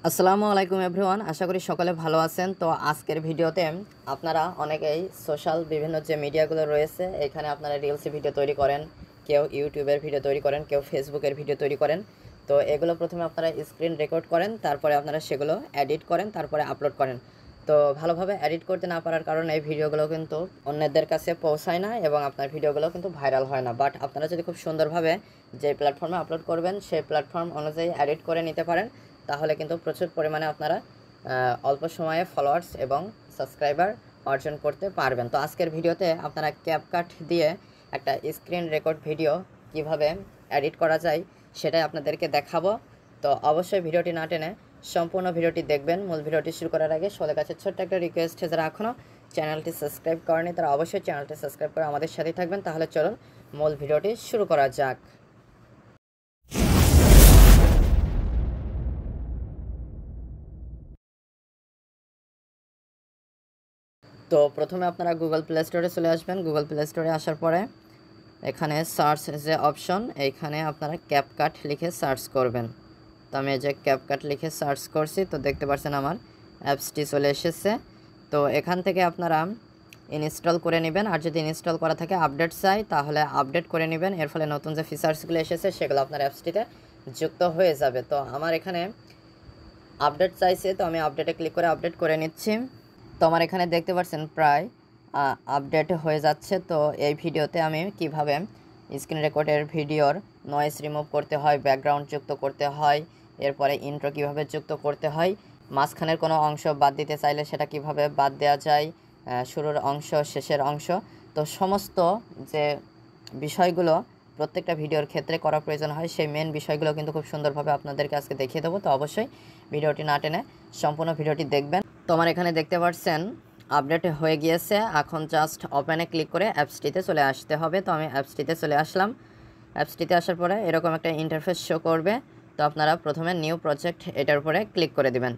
আসসালামু আলাইকুম এভরিওয়ান, আশা করি সকলে ভালো আছেন। তো আজকের ভিডিওতে আপনারা অনেকেই সোশ্যাল বিভিন্ন যে মিডিয়াগুলো রয়েছে এখানে আপনারা রিলস ভিডিও তৈরি করেন, কেউ ইউটিউবের ভিডিও তৈরি করেন, কেউ ফেসবুকের ভিডিও তৈরি করেন। তো এগুলো প্রথমে আপনারা স্ক্রিন রেকর্ড করেন, তারপরে আপনারা সেগুলো এডিট করেন, তারপরে আপলোড করেন। তো ভালোভাবে এডিট করতে না পারার কারণে এই ভিডিওগুলো কিন্তু অন্যদের কাছে পৌঁছায় না এবং আপনার ভিডিওগুলো কিন্তু ভাইরাল হয় না। বাট আপনারা যদি খুব সুন্দরভাবে যে প্ল্যাটফর্মে আপলোড করবেন সেই প্ল্যাটফর্ম অনুযায়ী এডিট করে নিতে পারেন, তাহলে কিন্তু প্রচুর পরিমাণে আপনারা অল্প সময়ে ফলোয়ার্স এবং সাবস্ক্রাইবার অর্জন করতে পারবেন। তো আজকের ভিডিওতে আপনারা ক্যাপকাট দিয়ে একটা স্ক্রিন রেকর্ড ভিডিও কিভাবে এডিট করা যায় সেটাই আপনাদেরকে দেখাবো। তো অবশ্যই ভিডিওটি না টেনে সম্পূর্ণ ভিডিওটি দেখবেন। মূল ভিডিওটি শুরু করার আগে সবার কাছে ছোট্ট একটা রিকোয়েস্ট, যারা এখনও চ্যানেলটি সাবস্ক্রাইব করেনি তারা অবশ্যই চ্যানেলটি সাবস্ক্রাইব করে আমাদের সাথেই থাকবেন। তাহলে চলুন মূল ভিডিওটি শুরু করা যাক। তো প্রথমে আপনারা গুগল প্লে স্টোরে চলে আসবেন। গুগল প্লে স্টোরে আসার পরে এখানে সার্চ যে অপশন, এইখানে আপনারা ক্যাপকাট লিখে সার্চ করবেন। তো আমি এই যে ক্যাপকাট লিখে সার্চ করছি, তো দেখতে পাচ্ছেন আমার অ্যাপসটি চলে এসেছে। তো এখান থেকে আপনারা ইনস্টল করে নেবেন, আর যদি ইনস্টল করা থাকে আপডেট চাই তাহলে আপডেট করে নেবেন। এর ফলে নতুন যে ফিচার্সগুলো এসেছে সেগুলো আপনার অ্যাপসটিতে যুক্ত হয়ে যাবে। তো আমার এখানে আপডেট চাইছে, তো আমি আপডেটে ক্লিক করে আপডেট করে নিচ্ছি। তো আমার এখানে দেখতে পাচ্ছেন প্রায় আপডেট হয়ে যাচ্ছে। তো এই ভিডিওতে আমি কিভাবে স্ক্রিন রেকর্ডের ভিডিওর নয়েজ রিমুভ করতে হয়, ব্যাকগ্রাউন্ড যুক্ত করতে হয়, এরপরে ইন্ট্রো কিভাবে যুক্ত করতে হয়, মাঝখানের কোনো অংশ বাদ দিতে চাইলে সেটা কিভাবে বাদ দেওয়া যায়, শুরুর অংশ, শেষের অংশ, তো সমস্ত যে বিষয়গুলো প্রত্যেকটা ভিডিওর ক্ষেত্রে করা প্রয়োজন হয় সেই মেন বিষয়গুলো কিন্তু খুব সুন্দরভাবে আপনাদেরকে আজকে দেখিয়ে দেবো। তো অবশ্যই ভিডিওটি না টেনে সম্পূর্ণ ভিডিওটি দেখবেন। তো আমার এখানে দেখতে পাচ্ছেন আপডেট হয়ে গিয়েছে। এখন জাস্ট ওপেনে ক্লিক করে অ্যাপসটিতে চলে আসতে হবে। তো আমি অ্যাপসটিতে চলে আসলাম। অ্যাপসটিতে আসার পরে এরকম একটা ইন্টারফেস শো করবে। তো আপনারা প্রথমে নিউ প্রজেক্ট এটার উপরে ক্লিক করে দিবেন।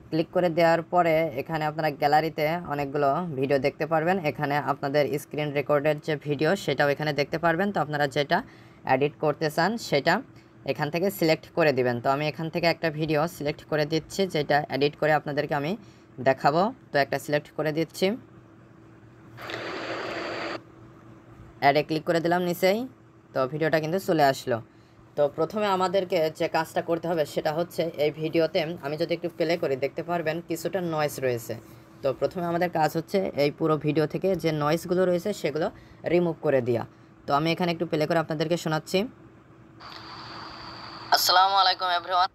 ক্লিক করে দেওয়ার পরে এখানে আপনারা গ্যালারিতে অনেকগুলো ভিডিও দেখতে পারবেন। এখানে আপনাদের স্ক্রিন রেকর্ডের যে ভিডিও সেটাও এখানে দেখতে পারবেন। তো আপনারা যেটা এডিট করতে চান সেটা এখান থেকে সিলেক্ট করে দিবেন। তো আমি এখান থেকে একটা ভিডিও সিলেক্ট করে দিচ্ছি, যেটা এডিট করে আপনাদেরকে আমি দেখাবো। তো একটা সিলেক্ট করে দিচ্ছি, অ্যাডে ক্লিক করে দিলাম নিচেই। তো ভিডিওটা কিন্তু চলে আসলো। তো প্রথমে আমাদেরকে যে কাজটা করতে হবে সেটা হচ্ছে এই ভিডিওতে আমি যদি একটু প্লে করি দেখতে পারবেন কিছুটা নয়েজ রয়েছে। তো প্রথমে আমাদের কাজ হচ্ছে এই পুরো ভিডিও থেকে যে নয়েজগুলো রয়েছে সেগুলো রিমুভ করে দেওয়া। তো আমি এখানে একটু প্লে করে আপনাদেরকে শোনাচ্ছি। আসসালামু আলাইকুম এভরিওয়ান।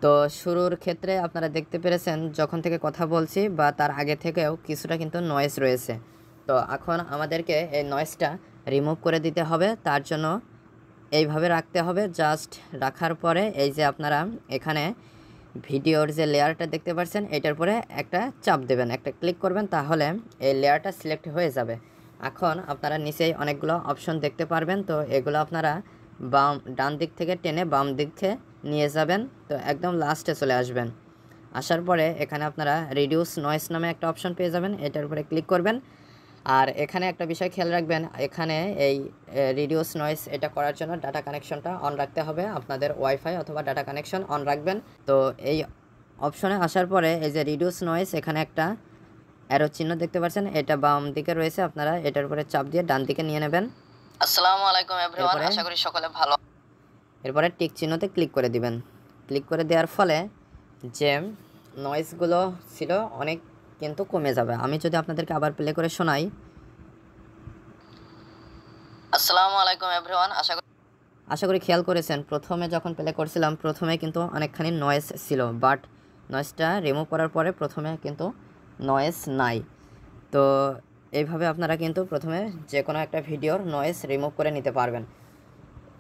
তো শুরুর ক্ষেত্রে আপনারা দেখতে পেরেছেন যখন থেকে কথা বলছি বা তার আগে থেকেও কিছুটা কিন্তু নয়েজ রয়েছে। তো এখন আমাদেরকে এই নয়েজটা রিমুভ করে দিতে হবে। তার জন্য এইভাবে রাখতে হবে। জাস্ট রাখার পরে এই যে আপনারা এখানে ভিডিওর যে লেয়ারটা দেখতে পাচ্ছেন এটার পরে একটা চাপ দেবেন, একটা ক্লিক করবেন, তাহলে এই লেয়ারটা সিলেক্ট হয়ে যাবে। এখন আপনারা নিচেই অনেকগুলো অপশন দেখতে পারবেন। তো এগুলো আপনারা ডান দিক থেকে টেনে বাম দিকে নিয়ে যাবেন। তো একদম লাস্টে চলে আসবেন। আসার পরে এখানে আপনারা রিডিউস নয়েজ নামে একটা অপশন পেয়ে যাবেন, এটার উপরে ক্লিক করবেন। আর এখানে একটা বিষয় খেয়াল রাখবেন, এখানে এই রিডিউস নয়েজ এটা করার জন্য ডাটা কানেকশনটা অন রাখতে হবে। আপনাদের ওয়াইফাই অথবা ডাটা কানেকশন অন রাখবেন। তো এই অপশনে আসার পরে এই যে রিডিউস নয়েজ এখানে একটা অ্যারো চিহ্ন দেখতে পাচ্ছেন, এটা বাম দিকে রয়েছে, আপনারা এটার উপরে চাপ দিয়ে ডান দিকে নিয়ে নেবেন। আসসালামু আলাইকুম এভরিওয়ান, আশা করি সকলে ভালো। এরপরে টিক চিহ্নতে ক্লিক করে দিবেন। ক্লিক করে দেওয়ার ফলে যে নয়েজগুলো ছিল অনেক কিন্তু কমে যাবে। আমি যদি আপনাদেরকে আবার প্লে করে শোনাই। আসসালামু আলাইকুম এভরিওয়ান, আশা করি খেয়াল করেছেন প্রথমে যখন প্লে করছিলাম প্রথমে কিন্তু অনেকখানি নয়েজ ছিল, বাট নয়েজটা রিমুভ করার পরে প্রথমে কিন্তু নয়েজ নাই। তো এইভাবে আপনারা কিন্তু প্রথমে যে কোনো একটা ভিডিওর নয়েজ রিমুভ করে নিতে পারবেন।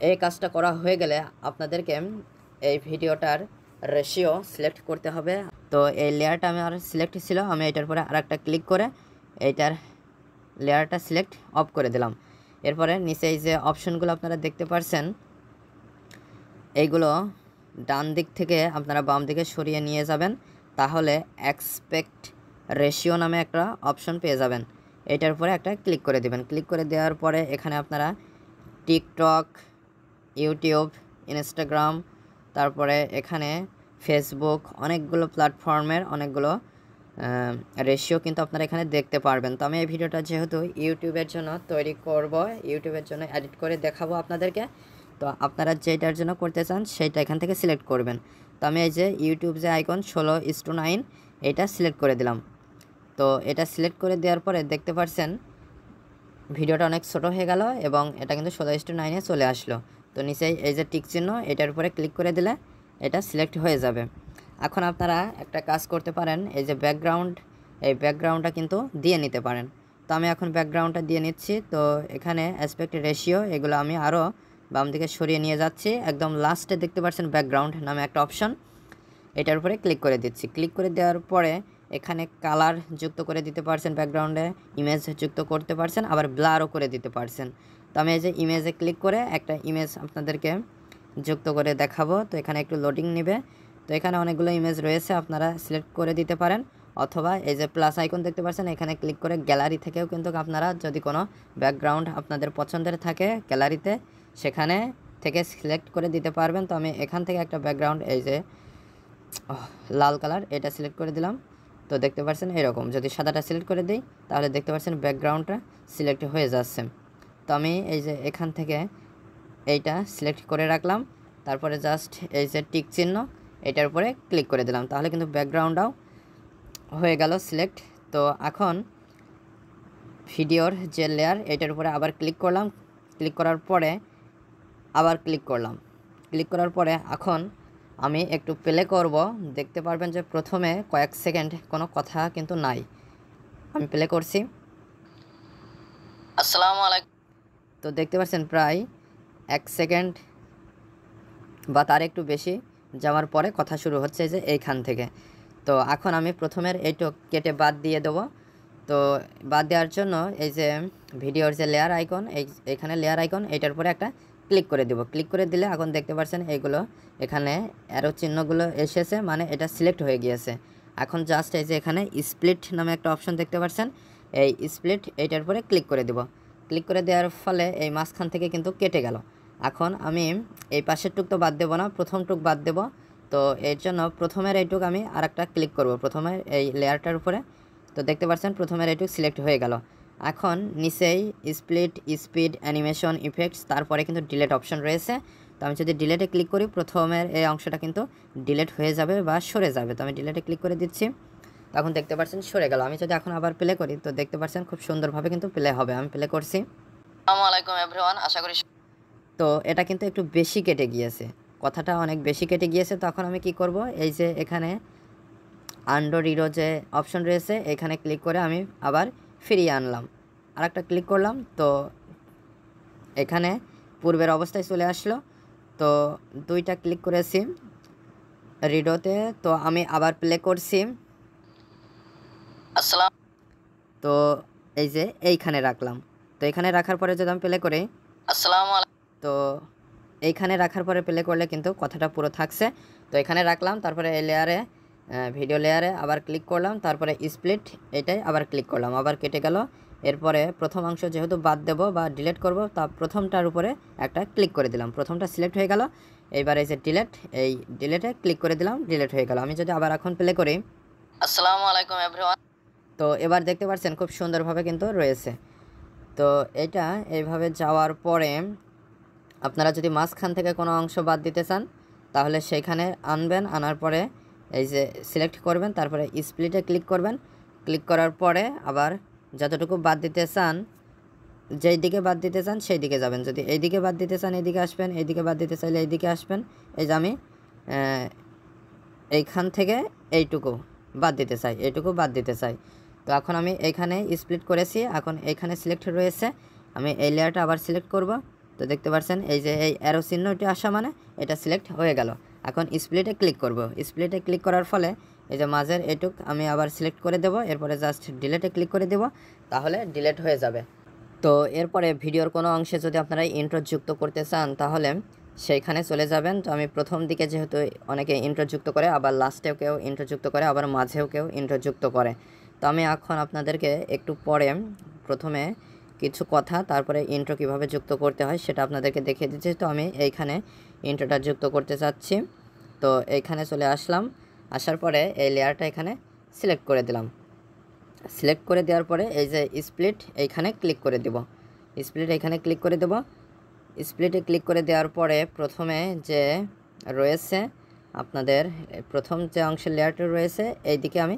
এই কাজটা করা হয়ে গেলে আপনাদেরকে এই ভিডিওটার রেশিও সিলেক্ট করতে হবে। তো এই লেয়ারটা আমার সিলেক্ট ছিল, আমি এটার পরে আরেকটা ক্লিক করে এইটার লেয়ারটা সিলেক্ট অফ করে দিলাম। এরপরে নিচে এই যে অপশনগুলো আপনারা দেখতে পাচ্ছেন এইগুলো ডান দিক থেকে আপনারা বাম দিকে সরিয়ে নিয়ে যাবেন, তাহলে এক্সপেক্ট রেশিও নামে একটা অপশন পেয়ে যাবেন। এটার উপরে একটা ক্লিক করে দেবেন। ক্লিক করে দেওয়ার পরে এখানে আপনারা টিকটক, ইউটিউব, ইনস্টাগ্রাম, তারপরে এখানে ফেসবুক, অনেকগুলো প্ল্যাটফর্মের অনেকগুলো রেশিও কিন্তু আপনারা এখানে দেখতে পারবেন। তো আমি এই ভিডিওটা যেহেতু ইউটিউবের জন্য তৈরি করব, ইউটিউবের জন্য এডিট করে দেখাবো আপনাদেরকে, তো আপনারা যেটার জন্য করতে চান সেইটা এখান থেকে সিলেক্ট করবেন। তো আমি এই যে ইউটিউব যে আইকন 16:9 এটা সিলেক্ট করে দিলাম। তো এটা সিলেক্ট করে দেওয়ার পরে দেখতে পাচ্ছেন ভিডিওটা অনেক ছোট হয়ে গেল এবং এটা কিন্তু 16:9 চলে আসলো। তো নিচেই এই যে টিক চিহ্ন এটার উপরে ক্লিক করে দিলে এটা সিলেক্ট হয়ে যাবে। এখন আপনারা একটা কাজ করতে পারেন, এই যে ব্যাকগ্রাউন্ড, এই ব্যাকগ্রাউন্ডটা কিন্তু দিয়ে নিতে পারেন। তো আমি এখন ব্যাকগ্রাউন্ডটা দিয়ে নিচ্ছি। তো এখানে অ্যাসপেক্ট রেশিও এগুলো আমি আরও বাম দিকে সরিয়ে নিয়ে যাচ্ছি। একদম লাস্টে দেখতে পাচ্ছেন ব্যাকগ্রাউন্ড নামে একটা অপশন, এটার উপরে ক্লিক করে দিচ্ছি। ক্লিক করে দেওয়ার পরে এখানে কালার যুক্ত করে দিতে পারছেন, ব্যাকগ্রাউন্ডে ইমেজ যুক্ত করতে পারছেন, আবার ব্লারও করে দিতে পারছেন। তো আমি এই যে ইমেজে ক্লিক করে একটা ইমেজ আপনাদেরকে যুক্ত করে দেখাবো। তো এখানে একটু লোডিং নেবে। তো এখানে অনেকগুলো ইমেজ রয়েছে, আপনারা সিলেক্ট করে দিতে পারেন, অথবা এই যে প্লাস আইকন দেখতে পাচ্ছেন এখানে ক্লিক করে গ্যালারি থেকেও কিন্তু আপনারা যদি কোনো ব্যাকগ্রাউন্ড আপনাদের পছন্দের থাকে গ্যালারিতে সেখানে থেকে সিলেক্ট করে দিতে পারবেন। তো আমি এখান থেকে একটা ব্যাকগ্রাউন্ড এই যে লাল কালার এটা সিলেক্ট করে দিলাম। তো দেখতে পাচ্ছেন এরকম, যদি সাদাটা সিলেক্ট করে দিই তাহলে দেখতে পাচ্ছেন ব্যাকগ্রাউন্ডটা সিলেক্ট হয়ে যাচ্ছে। তো আমি এই যে এখান থেকে এইটা সিলেক্ট করে রাখলাম, তারপরে জাস্ট এই যে টিক চিহ্ন এটার উপরে ক্লিক করে দিলাম, তাহলে কিন্তু ব্যাকগ্রাউন্ডটাও হয়ে গেল সিলেক্ট। তো এখন ভিডিওর যে লেয়ার এটার উপরে আবার ক্লিক করলাম, ক্লিক করার পরে আবার ক্লিক করলাম, ক্লিক করার পরে এখন আমি একটু প্লে করব। দেখতে পারবেন যে প্রথমে কয়েক সেকেন্ড কোনো কথা কিন্তু নাই। আমি প্লে করছি। আসসালামু আলাইকুম। তো দেখতে পাচ্ছেন প্রায় 1 সেকেন্ড বা তার একটু বেশি যাওয়ার পরে কথা শুরু হচ্ছে যে এইখান থেকে। তো এখন আমি প্রথমের এইটুক কেটে বাদ দিয়ে দেবো। তো বাদ দেওয়ার জন্য এই যে ভিডিওর যে লেয়ার আইকন, এইখানে লেয়ার আইকন এইটার উপরে একটা ক্লিক করে দেব। ক্লিক করে দিলে এখন দেখতে পাচ্ছেন এইগুলো এখানে অ্যারো চিহ্নগুলো এসেছে, মানে এটা সিলেক্ট হয়ে গিয়েছে। এখন জাস্ট এই যে এখানে স্প্লিট নামে একটা অপশন দেখতে পাচ্ছেন, এই স্প্লিট এইটার উপরে ক্লিক করে দেব। ক্লিক করে দেওয়ার ফলে এই মাঝখান থেকে কিন্তু কেটে গেল। এখন আমি এই পাশের টুক তো বাদ দেবো না, প্রথম টুক বাদ দেব। তো এর জন্য প্রথমের এইটুক আমি আরেকটা ক্লিক করব, প্রথমের এই লেয়ারটার উপরে। তো দেখতে পাচ্ছেন প্রথমের এইটুক সিলেক্ট হয়ে গেল। এখন নিচেই স্প্লিট, স্পিড, অ্যানিমেশন, ইফেক্টস, তারপরে কিন্তু ডিলেট অপশন রয়েছে। তো আমি যদি ডিলেটে ক্লিক করি প্রথমের এই অংশটা কিন্তু ডিলেট হয়ে যাবে বা সরে যাবে। তো আমি ডিলেটে ক্লিক করে দিচ্ছি, তখন দেখতে পাচ্ছেন সরে গেল। আমি যদি এখন আবার প্লে করি তো দেখতে পাচ্ছেন খুব সুন্দরভাবে কিন্তু প্লে হবে। আমি প্লে করছি। আসসালামু আলাইকুম এভরিওয়ান, আশা করি। তো এটা কিন্তু একটু বেশি কেটে গিয়েছে, কথাটা অনেক বেশি কেটে গিয়েছে। তখন আমি কি করব, এই যে এখানে আন্ডো রিডো যে অপশন রয়েছে এখানে ক্লিক করে আমি আবার ফিরিয়ে আনলাম, আর একটা ক্লিক করলাম। তো এখানে পূর্বের অবস্থায় চলে আসলো। তো দুইটা ক্লিক করেছি রিডোতে। তো আমি আবার প্লে করছি। আসসালাম। তো এই যে এইখানে রাখলাম। তো এখানে রাখার পরে যদি আমি প্লে করি আসসালামু আলাইকুম, তো এইখানে রাখার পরে প্লে করলে কিন্তু কথাটা পুরো থাকছে। তো এখানে রাখলাম, তারপরে এই লেয়ারে ভিডিও লেয়ারে আবার ক্লিক করলাম, তারপরে স্প্লিট এটাই আবার ক্লিক করলাম, আবার কেটে গেল। এরপরে প্রথম অংশ যেহেতু বাদ দেব বা ডিলিট করব, তা প্রথমটার উপরে একটা ক্লিক করে দিলাম, প্রথমটা সিলেক্ট হয়ে গেল। এইবার এই যে ডিলেট, এই ডিলেটে ক্লিক করে দিলাম, ডিলেট হয়ে গেল। আমি যদি আবার এখন প্লে করি আসসালামু আলাইকুম এভরিওয়ান, তো এবার দেখতে পাচ্ছেন খুব সুন্দরভাবে কিন্তু রয়েছে। তো এটা এইভাবে যাওয়ার পরে আপনারা যদি মাঝখান থেকে কোনো অংশ বাদ দিতে চান তাহলে সেইখানে আনবেন, আনার পরে এই যে সিলেক্ট করবেন, তারপরে স্প্লিটে ক্লিক করবেন। ক্লিক করার পরে আবার যতটুকু বাদ দিতে চান, যেই দিকে বাদ দিতে চান সেই দিকে যাবেন। যদি এই দিকে বাদ দিতে চান এইদিকে আসবেন, এইদিকে বাদ দিতে চাইলে এইদিকে আসবেন। এই যে আমি এইখান থেকে এইটুকু বাদ দিতে চাই, এইটুকু বাদ দিতে চাই। তো এখন আমি এইখানে স্প্লিট করেছি, এখন এইখানে সিলেক্ট রয়েছে, আমি এই লেয়ারটা আবার সিলেক্ট করব। তো দেখতে পাচ্ছেন এই যে এই অ্যারো চিহ্নটি আসা মানে এটা সিলেক্ট হয়ে গেল। এখন স্প্লিটে ক্লিক করব। স্প্লিটে ক্লিক করার ফলে এই যে মাঝের এটুক আমি আবার সিলেক্ট করে দেব, এরপরে জাস্ট ডিলেটে ক্লিক করে দেব, তাহলে ডিলেট হয়ে যাবে। তো এরপরে ভিডিওর কোনো অংশে যদি আপনারা ইন্ট্রো যুক্ত করতে চান তাহলে সেইখানে চলে যাবেন। তো আমি প্রথম দিকে যেহেতু অনেকে ইন্ট্রো যুক্ত করে, আবার লাস্টেও কেউ ইন্ট্রো যুক্ত করে, আবার মাঝেও কেউ ইন্ট্রো যুক্ত করে। তো আমি এখন আপনাদেরকে একটু পরে প্রথমে কিছু কথা তারপরে ইন্ট্রো কিভাবে যুক্ত করতে হয় সেটা আপনাদেরকে দেখিয়ে দিচ্ছি। তো আমি এইখানে ইন্ট্রোটা যুক্ত করতে চাচ্ছি। তো তো এইখানে চলে আসলাম, আসার পরে এই লেয়ারটা এখানে সিলেক্ট করে দিলাম। সিলেক্ট করে দেওয়ার পরে এই যে স্প্লিট এইখানে ক্লিক করে দেব, স্প্লিট এখানে ক্লিক করে দেব। স্প্লিটে ক্লিক করে দেওয়ার পরে প্রথমে যে রয়েছে আপনাদের প্রথম যে অংশের লেয়ারটা রয়েছে এই দিকে আমি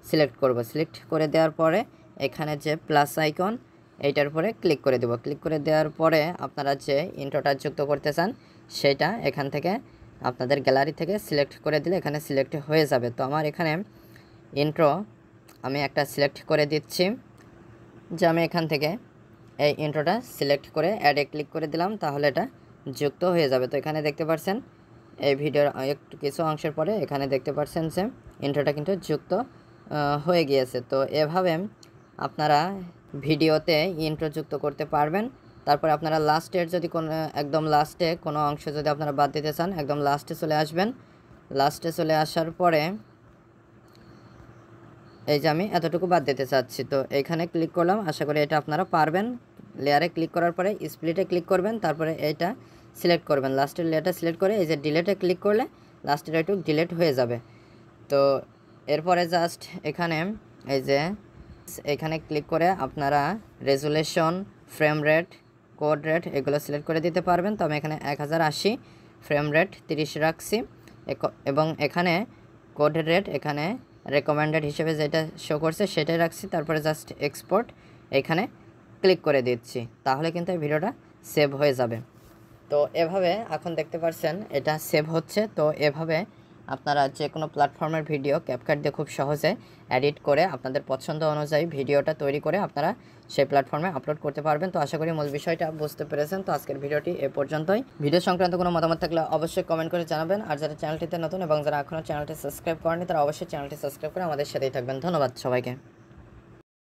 সিলেক্ট করব। সিলেক্ট করে দেওয়ার পরে এখানে যে প্লাস আইকন এইটার উপরে ক্লিক করে দেব। ক্লিক করে দেওয়ার পরে আপনারা যে ইন্ট্রোটা যুক্ত করতে চান সেটা এখান থেকে আপনাদের গ্যালারি থেকে সিলেক্ট করে দিলে এখানে সিলেক্ট হয়ে যাবে। তো আমার এখানে ইন্ট্রো আমি একটা সিলেক্ট করে দিচ্ছি, যে আমি এখান থেকে এই ইন্ট্রোটা সিলেক্ট করে অ্যাডে ক্লিক করে দিলাম, তাহলে এটা যুক্ত হয়ে যাবে। তো এখানে দেখতে পাচ্ছেন এই ভিডিওর একটু কিছু অংশের পরে এখানে দেখতে পাচ্ছেন যে ইন্ট্রোটা কিন্তু যুক্ত হয়ে গিয়েছে। তো এভাবে আপনারা ভিডিওতে ইন্ট্রো যুক্ত করতে পারবেন। তারপর আপনারা লাস্টের যদি কোনো একদম লাস্টে কোনো অংশ যদি আপনারা বাদ দিতে চান, একদম লাস্টে চলে আসবেন। লাস্টে চলে আসার পরে এই যে আমি এতটুকু বাদ দিতে চাচ্ছি, তো এইখানে ক্লিক করলাম। আশা করি এটা আপনারা পারবেন। লেয়ারে ক্লিক করার পরে স্প্লিটে ক্লিক করবেন, তারপরে এইটা সিলেক্ট করবেন। লাস্টের লেয়ারটা সিলেক্ট করে এই যে ডিলেটে ক্লিক করলে লাস্টের একটু ডিলেট হয়ে যাবে। তো এরপরে জাস্ট এখানে এই যে এখানে ক্লিক করে আপনারা resolution, frame rate, code rate এগুলো সিলেক্ট করে দিতে পারবেন। তো আমি এখানে 1080, ফ্রেম রেট 30 রাখছি, এবং এখানে কোড রেট এখানে রেকমেন্ডেড হিসেবে যেটা শো করছে সেটাই রাখছি। তারপরে জাস্ট এক্সপোর্ট এখানে ক্লিক করে দিচ্ছি, তাহলে কিন্তু এই ভিডিওটা সেভ হয়ে যাবে। তো এভাবে এখন দেখতে পাচ্ছেন এটা সেভ হচ্ছে। তো এভাবে আপনারা যে কোনো প্ল্যাটফর্মের ভিডিও ক্যাপকাট দিয়ে খুব সহজে এডিট করে আপনাদের পছন্দ অনুযায়ী ভিডিওটা তৈরি করে আপনারা সেই প্ল্যাটফর্মে আপলোড করতে পারবেন। তো আশা করি মূল বিষয়টা বুঝতে পেরেছেন। তো আজকের ভিডিওটি এ পর্যন্তই। ভিডিও সংক্রান্ত কোনো মতামত থাকলে অবশ্যই কমেন্ট করে জানাবেন। আর যারা চ্যানেলটিতে নতুন এবং যারা এখনও চ্যানেলটি সাবস্ক্রাইব করেনি তারা অবশ্যই চ্যানেলটি সাবস্ক্রাইব করে আমাদের সাথেই থাকবেন। ধন্যবাদ সবাইকে।